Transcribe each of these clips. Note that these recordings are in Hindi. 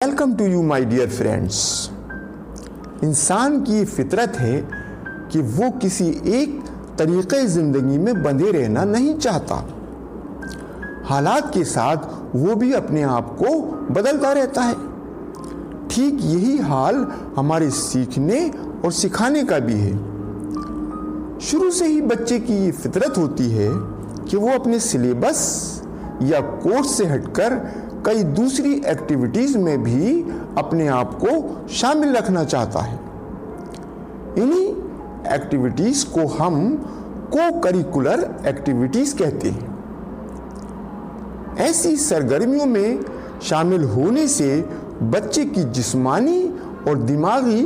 Welcome to you my dear friends. इंसान की फितरत है कि वो किसी एक तरीक़े ज़िंदगी में बंधे रहना नहीं चाहता। हालात के साथ वो भी अपने आप को बदलता रहता है। ठीक यही हाल हमारे सीखने और सिखाने का भी है। शुरू से ही बच्चे की ये फितरत होती है कि वो अपने सिलेबस या कोर्स से हटकर कई दूसरी एक्टिविटीज़ में भी अपने आप को शामिल रखना चाहता है। इन्हीं एक्टिविटीज़ को हम को करिकुलर एक्टिविटीज़ कहते हैं। ऐसी सरगर्मियों में शामिल होने से बच्चे की जिस्मानी और दिमागी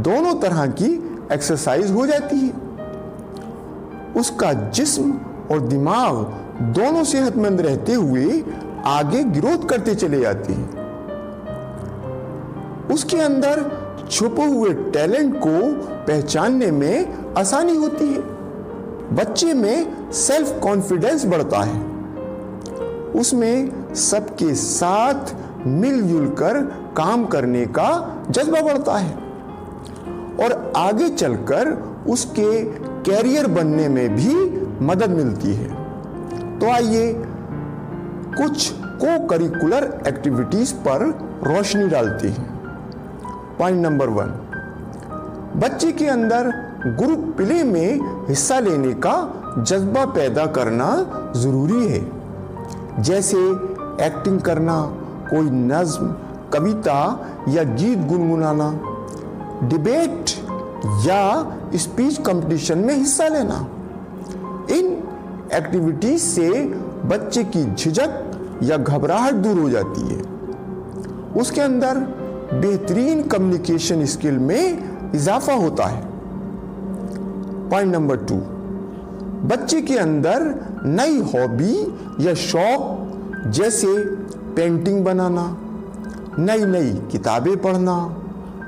दोनों तरह की एक्सरसाइज हो जाती है। उसका जिस्म और दिमाग दोनों सेहतमंद रहते हुए आगे ग्रोथ करते चले जाते हैं। उसके अंदर छुपे हुए टैलेंट को पहचानने में आसानी होती है। बच्चे में सेल्फ कॉन्फिडेंस बढ़ता है। उसमें सबके साथ मिलजुल कर काम करने का जज्बा बढ़ता है और आगे चलकर उसके कैरियर बनने में भी मदद मिलती है। तो आइए कुछ को करिकुलर एक्टिविटीज पर रोशनी डालते हैं। पॉइंट नंबर 1, बच्चे के अंदर ग्रुप प्ले में हिस्सा लेने का जज्बा पैदा करना जरूरी है। जैसे एक्टिंग करना, कोई नज्म, कविता या गीत गुनगुनाना, डिबेट या स्पीच कंपटीशन में हिस्सा लेना। इन एक्टिविटीज से बच्चे की झिझक या घबराहट दूर हो जाती है। उसके अंदर बेहतरीन कम्युनिकेशन स्किल में इजाफा होता है। पॉइंट नंबर 2, बच्चे के अंदर नई हॉबी या शौक जैसे पेंटिंग बनाना, नई नई किताबें पढ़ना,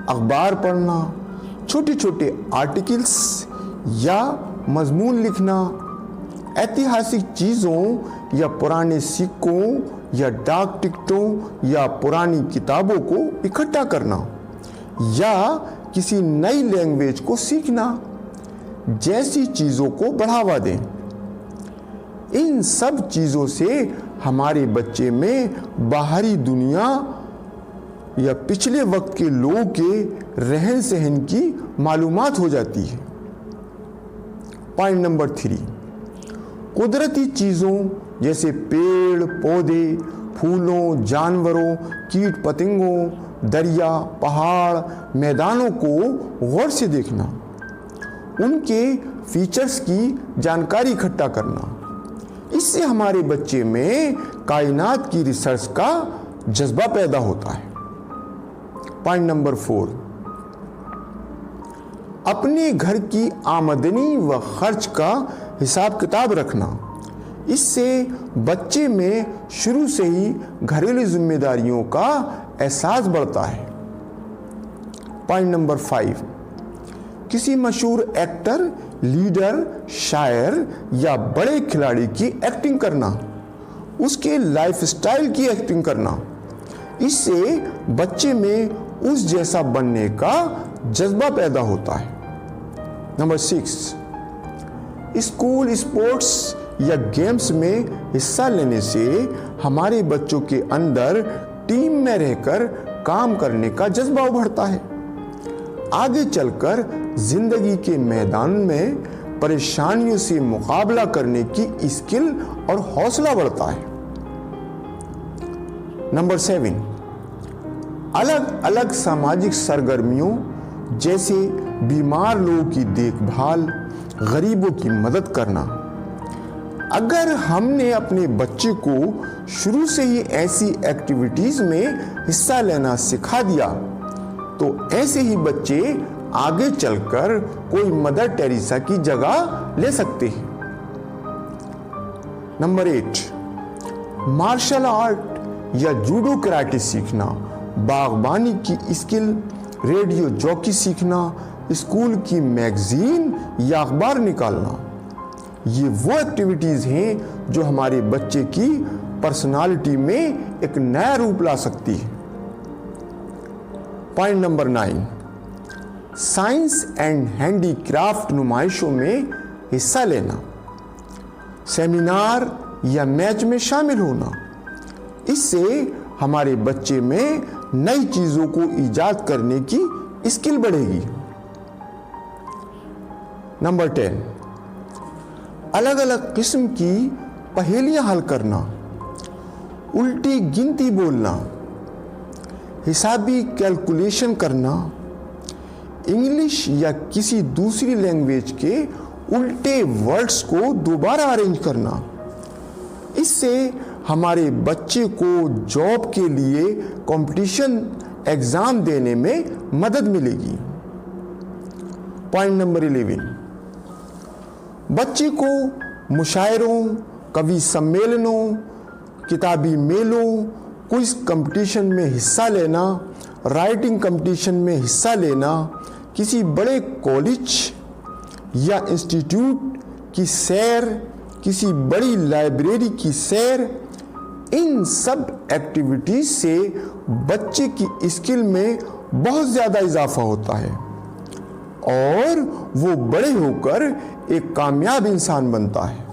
अखबार पढ़ना, छोटे छोटे आर्टिकल्स या मजमून लिखना, ऐतिहासिक चीज़ों या पुराने सिक्कों या डाक टिकटों या पुरानी किताबों को इकट्ठा करना या किसी नई लैंग्वेज को सीखना जैसी चीज़ों को बढ़ावा दें। इन सब चीज़ों से हमारे बच्चे में बाहरी दुनिया या पिछले वक्त के लोगों के रहन सहन की मालूमात हो जाती है। पॉइंट नंबर 3, कुदरती चीज़ों जैसे पेड़ पौधे, फूलों, जानवरों, कीट पतंगों, दरिया, पहाड़, मैदानों को गौर से देखना, उनके फीचर्स की जानकारी इकट्ठा करना। इससे हमारे बच्चे में कायनात की रिसर्च का जज्बा पैदा होता है। पॉइंट नंबर 4, अपने घर की आमदनी व खर्च का हिसाब किताब रखना। इससे बच्चे में शुरू से ही घरेलू जिम्मेदारियों का एहसास बढ़ता है। पॉइंट नंबर 5, किसी मशहूर एक्टर, लीडर, शायर या बड़े खिलाड़ी की एक्टिंग करना, उसके लाइफस्टाइल की एक्टिंग करना। इससे बच्चे में उस जैसा बनने का जज्बा पैदा होता है। नंबर 6, स्कूल स्पोर्ट्स या गेम्स में हिस्सा लेने से हमारे बच्चों के अंदर टीम में रहकर काम करने का जज्बा उभरता है। आगे चलकर जिंदगी के मैदान में परेशानियों से मुकाबला करने की स्किल और हौसला बढ़ता है। नंबर 7, अलग अलग सामाजिक सरगर्मियों जैसे बीमार लोगों की देखभाल, गरीबों की मदद करना। अगर हमने अपने बच्चे को शुरू से ही ऐसी एक्टिविटीज में हिस्सा लेना सिखा दिया तो ऐसे ही बच्चे आगे चलकर कोई मदर टेरेसा की जगह ले सकते हैं। नंबर 8, मार्शल आर्ट या जूडो कराटे सीखना, बागबानी की स्किल, रेडियो जॉकी सीखना, स्कूल की मैगजीन या अखबार निकालना। ये वो एक्टिविटीज़ हैं जो हमारे बच्चे की पर्सनालिटी में एक नया रूप ला सकती है। Point number 9, science and handicraft नुमाइशों में हिस्सा लेना, सेमिनार या मैच में शामिल होना। इससे हमारे बच्चे में नई चीजों को इजाद करने की स्किल बढ़ेगी। नंबर 10, अलग अलग किस्म की पहेलियां हल करना, उल्टी गिनती बोलना, हिसाबी कैलकुलेशन करना, इंग्लिश या किसी दूसरी लैंग्वेज के उल्टे वर्ड्स को दोबारा अरेंज करना। इससे हमारे बच्चे को जॉब के लिए कंपटीशन एग्जाम देने में मदद मिलेगी। पॉइंट नंबर 11, बच्चे को मुशायरों, कवि सम्मेलनों, किताबी मेलों, क्विज कंपटीशन में हिस्सा लेना, राइटिंग कंपटीशन में हिस्सा लेना, किसी बड़े कॉलेज या इंस्टीट्यूट की सैर, किसी बड़ी लाइब्रेरी की सैर, इन सब एक्टिविटीज से बच्चे की स्किल में बहुत ज़्यादा इजाफा होता है और वो बड़े होकर एक कामयाब इंसान बनता है।